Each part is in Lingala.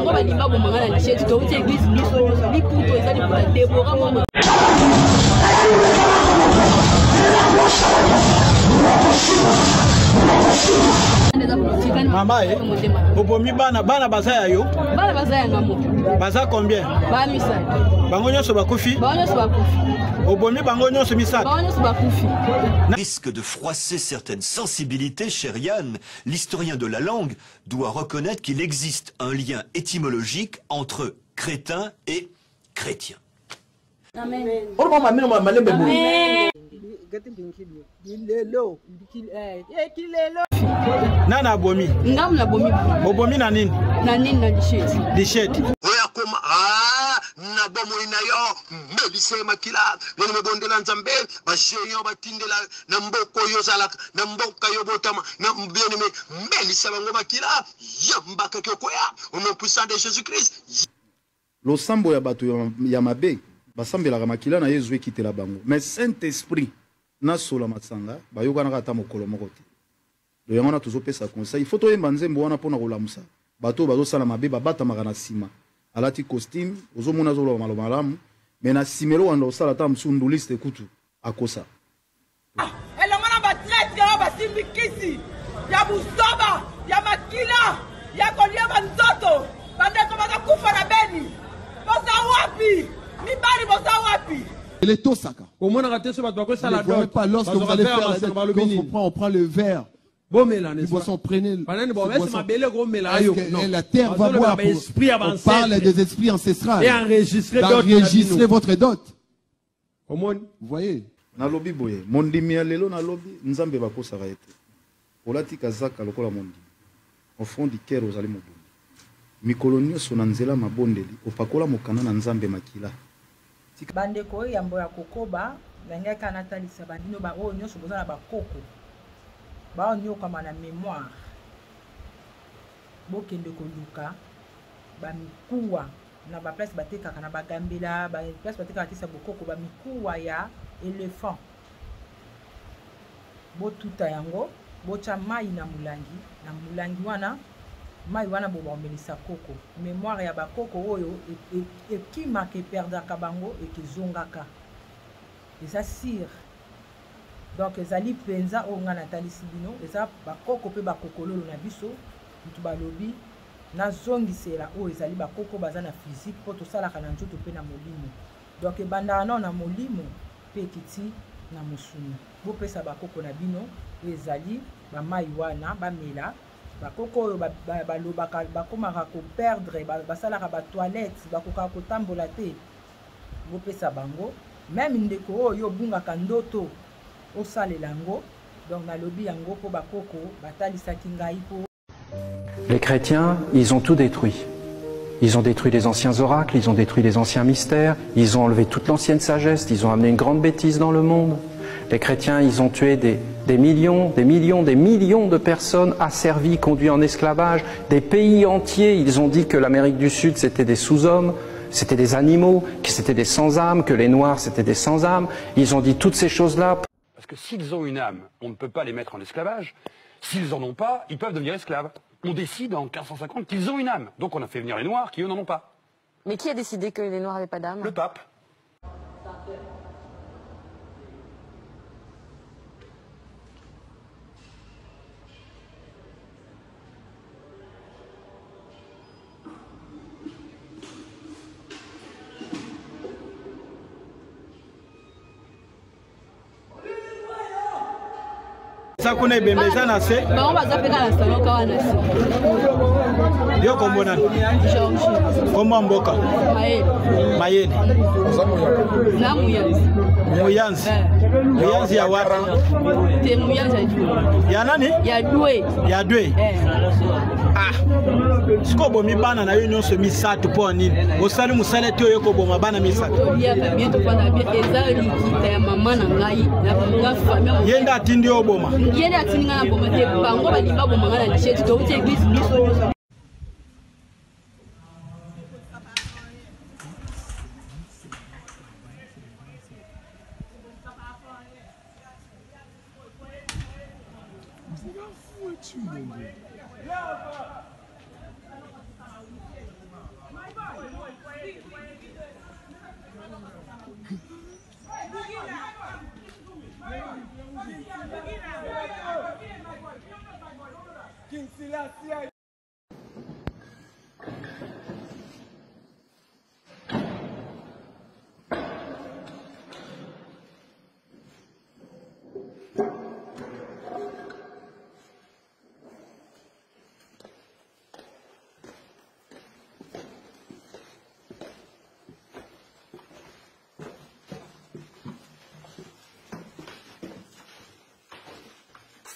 bango balimba bomanga na lichette to uti église biso biputo ezali pour Déborah mongo Mama obomi bana bazaya yo bana bazaya ngamo baza combien ba misali bango nyonso bakufi obomi bango nyonso misali bango nyonso bakufi. Risque de froisser certaines sensibilités, cher Yann, l'historien de la langue doit reconnaître qu'il existe un lien étymologique entre crétin et chrétien. Amen. Nana bomi. Ngam na bomi. Obomi na nini? Na nini na lichette. Lichette. Oya koma na bomo ina yo mbelise makila nene mebondela nzambe basheyo batindela na mboko yo zala na mboka yo botama na mbieni mbelise bango makila yambaka kyokoya au nom puissant de Jésus-Christ. Losambo ya bato ya mabe basambelaka makila na Yesu ekitela bango mais Saint-Esprit na sola matsanga bayokana kata mokolo moko te do yango na tozopesa conseil il faut toyemba nzembo wana pona kolamusa bato bazosala mabe babatamaka na sima alati costume ozomona zolo malo malamu mais na simelo wanda osala ta msundu liste kutu akosa elongona batraite ya basimbikisi ya busoba ya makila ya kolia banzoto bandeko bakakufa na beni bosa wapi mibali bosa wapi. Il est Tosaka. Au moins, on a raté ce bateau. Ça ne voyez pas lorsque vous allez faire la dette, on prend le verre. Les boissons, prenez la terre va boire. On parle des esprits ancestrales. Et enregistrer votre dot. Vous voyez. Nalobi boye. Mondimi ya lelo nalobi nzambe bakosaka ete. Olati kazaka lokola mondi. Au fond du cœur ozali mobondi. Mikolo nyonso na nzela mabondeli opakola mokana na nzambe makila. Bandeko yambo ya kokoba ngaka natalisa bandino ba o nyonso bozala ba koko ba onyo kama na mémoire bokende koluka ba mikuwa na ba place batekaka na bagambela ba place batekaka tisa bokoko ba mikuwa ya éléphant botuta yango bocha mai na mulangi wana mai wana bo bamelisa koko mémoire ya bakoko oyo ekimaka eperdaka bango ekezongaka eza sire donc ezali penza oyo nga natalisi bino eza bakoko mpe bakokololo na biso mutu balobi nazongisela oyo ezali bakoko baza na physique mpo tosalaka na nzoto mpe na molimo donc ebandaka nao na molimo mpe ekiti na mosuni bopesa bakoko na bino oyo ezali bamai wana bamela bakoko oyo balobaka bakomaka koperdre basalaka batoilette bakokaka kotambola te bopesa bango même ndeko oyo obungaka ndoto osalela yango donc nalobi yango mpo bakoko batalisaki ngai mpo. Les chrétiens, ils ont tout détruit. Ils ont détruit les anciens oracles, ils ont détruit les anciens mystères, ils ont enlevé toute l'ancienne sagesse, ils ont amené une grande bêtise dans le monde. Les chrétiens, ils ont tué des millions de personnes asservies, conduites en esclavage, des pays entiers. Ils ont dit que l'Amérique du Sud, c'était des sous-hommes, c'était des animaux, que c'était des sans-âme, que les Noirs, c'était des sans-âme. Ils ont dit toutes ces choses-là. Parce que s'ils ont une âme, on ne peut pas les mettre en esclavage. S'ils n'en ont pas, ils peuvent devenir esclaves. On décide en 1550 qu'ils ont une âme. Donc on a fait venir les Noirs qui, eux, n'en ont pas. Mais qui a décidé que les Noirs n'avaient pas d'âme? Le pape. Sakuna bembeza na se ba on baza peka na salon ka wana se yo kombona komba mboka mayele na muyanzi ya wapi te muyanzi ya nani ya dwe siko bomi bana na yo nyonso misatu po nini osali musala te oyo koboma bana misatu yenda atindi oboma yenda atindi nga na boma te bango balimba boma nga na lichette to uti église biso.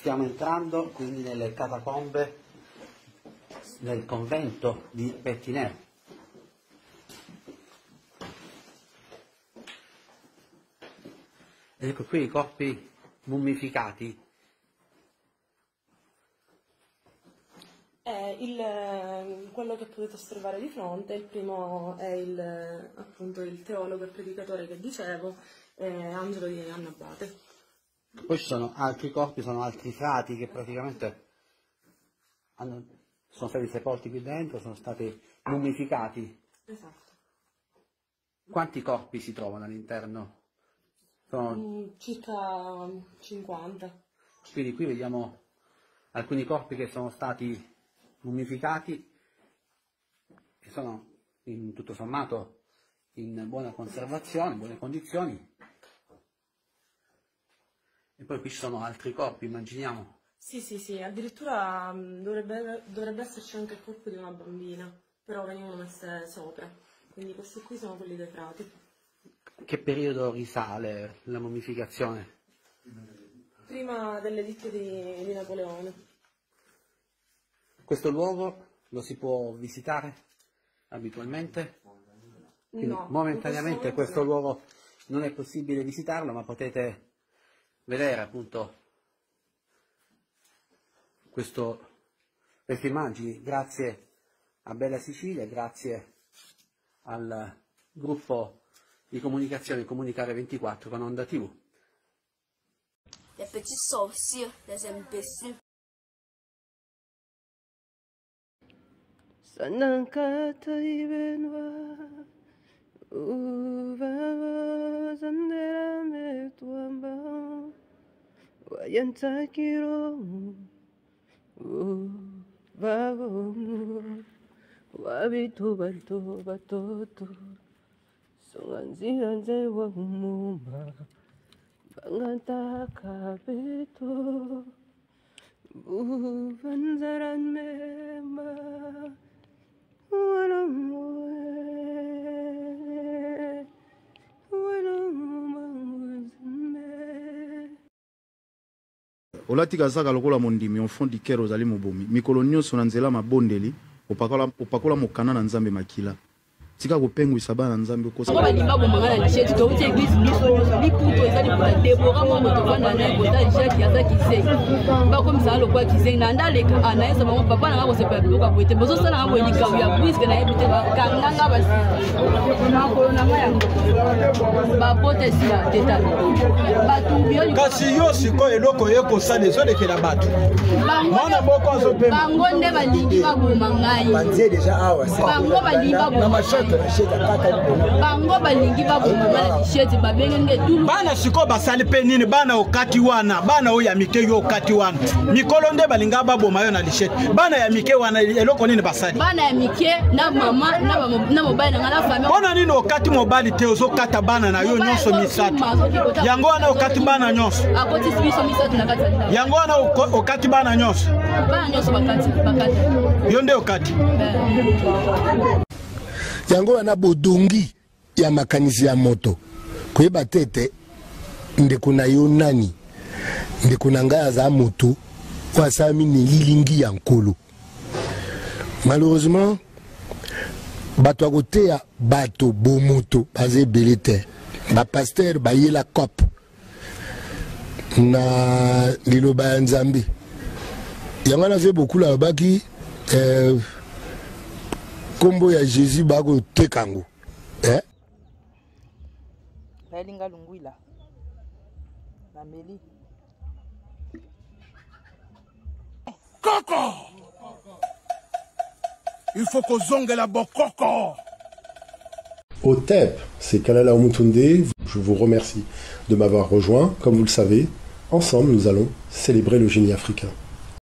Stiamo entrando quindi nelle catacombe del convento di Pettineo. Ed ecco qui i corpi mummificati. Quello che potete osservare di fronte, il primo è appunto il teologo e predicatore che dicevo, Angelo di Annabate. Poi ci sono altri corpi, sono altri frati che praticamente sono stati sepolti qui dentro, sono stati mummificati. Esatto. Quanti corpi si trovano all'interno? Sono... Circa 50. Quindi qui vediamo alcuni corpi che sono stati mummificati e sono in tutto sommato in buona conservazione, in buone condizioni. E poi qui ci sono altri corpi, immaginiamo. Sì, addirittura dovrebbe esserci anche il corpo di una bambina, però venivano messe sopra, quindi questi qui sono quelli dei frati. Che periodo risale la mummificazione? Prima dell'editto di Napoleone. Questo luogo lo si può visitare abitualmente? Quindi, No. momentaneamente questo luogo non è possibile visitarlo, ma potete vedere appunto queste immagini grazie a Bella Sicilia, grazie al gruppo di comunicazione Comunicare 24 con Onda TV. Les petits sorciers, les imbéciles. Sanankata ibenwa uva zandera me tuamba wayantakiro vavo wabitu bantu batoto songanzianze wa umuma bangantaka beto buvanzaran mema. olati kazaka lokola mondimi enfant du cœur ozali mobomi mikolo nyonso na nzela mabondeli opakola mokana na nzambe makila tika kopengwisa bana nzambe okosa balimba bomanga na licheti touti eglise biso liputo ezali mpona debora mwa moto vanda na ekota jaki aza kisei bakomisa lokwa kisei na ndaleka anayesa bango papa nanga kosepa biloko ya boye te bozosala nga boye likabu ya bwiske nayebi te bakanganga basi makolo nanga yango bapotesi ya teta bato kasi yo sikoyo eloko ye kosala ezolekela bato mwana moko azopema bango nde balingi baboma ngai bango balingi baboma bango balingi baboma na lisheti babengenge tulu bana sikoyo basali mpe nini bana okati wana bana oyo ya mike yo okati wana mikolo nde balinga baboma yo na lisheti bana ya mike wana eloko nini basali bana ya mike na mama na mobali nanga na famille mpona nini okati mobali te ozokata bana na yo nyonso misato yango wana okati bana nyonso akotisi biso misato na kati ya yango wana okati bana nyonso bakati yo nde okati yango wana bodongi ya makanisi ya moto koyeba tete ndeko na yo nani ndeko na ngai aza moto oyo asalami na elilingi ya nkolo malheureusement bato akoteya bato bomoto baza ebele te bapaster bayela cope na liloba ya nzambe yango wana ve bokulu alobaki kombo ya Jésus bako tekango balinga lungwila bameli Coco, il faut qu'on zongue la bokoko. Au TEP, c'est Kalala Omutunde. Je vous remercie de m'avoir rejoint. Comme vous le savez, ensemble, nous allons célébrer le génie africain.